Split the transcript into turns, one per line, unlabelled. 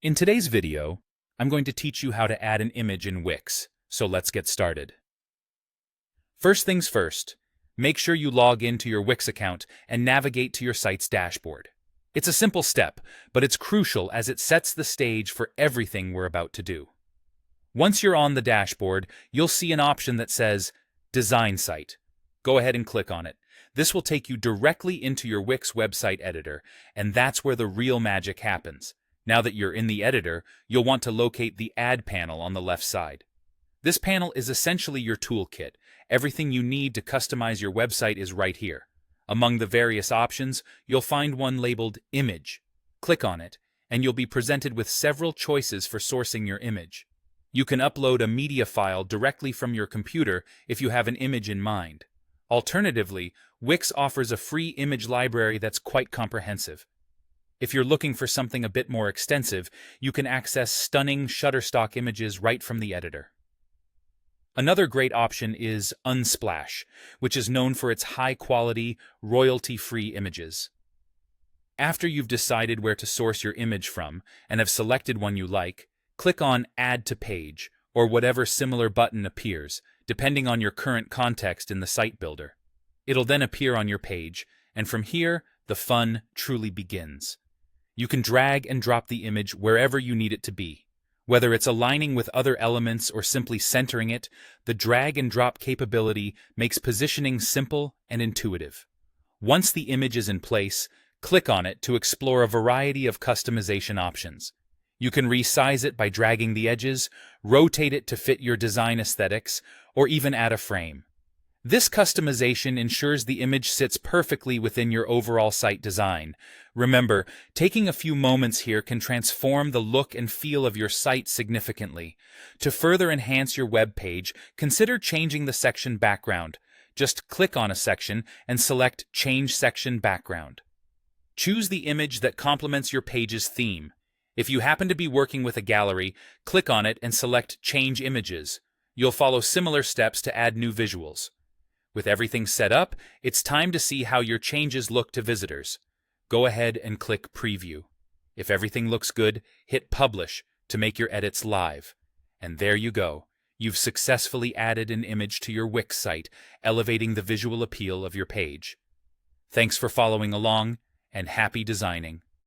In today's video, I'm going to teach you how to add an image in Wix, so let's get started. First things first, make sure you log into your Wix account and navigate to your site's dashboard. It's a simple step, but it's crucial as it sets the stage for everything we're about to do. Once you're on the dashboard, you'll see an option that says Design Site. Go ahead and click on it. This will take you directly into your Wix website editor, and that's where the real magic happens. Now that you're in the editor, you'll want to locate the Add panel on the left side. This panel is essentially your toolkit. Everything you need to customize your website is right here. Among the various options, you'll find one labeled Image. Click on it, and you'll be presented with several choices for sourcing your image. You can upload a media file directly from your computer if you have an image in mind. Alternatively, Wix offers a free image library that's quite comprehensive. If you're looking for something a bit more extensive, you can access stunning Shutterstock images right from the editor. Another great option is Unsplash, which is known for its high-quality, royalty-free images. After you've decided where to source your image from and have selected one you like, click on Add to Page, or whatever similar button appears, depending on your current context in the site builder. It'll then appear on your page, and from here, the fun truly begins. You can drag and drop the image wherever you need it to be. Whether it's aligning with other elements or simply centering it, the drag and drop capability makes positioning simple and intuitive. Once the image is in place, click on it to explore a variety of customization options. You can resize it by dragging the edges, rotate it to fit your design aesthetics, or even add a frame. This customization ensures the image sits perfectly within your overall site design. Remember, taking a few moments here can transform the look and feel of your site significantly. To further enhance your web page, consider changing the section background. Just click on a section and select Change Section Background. Choose the image that complements your page's theme. If you happen to be working with a gallery, click on it and select Change Images. You'll follow similar steps to add new visuals. With everything set up, it's time to see how your changes look to visitors. Go ahead and click Preview. If everything looks good, hit Publish to make your edits live. And there you go. You've successfully added an image to your Wix site, elevating the visual appeal of your page. Thanks for following along, and happy designing.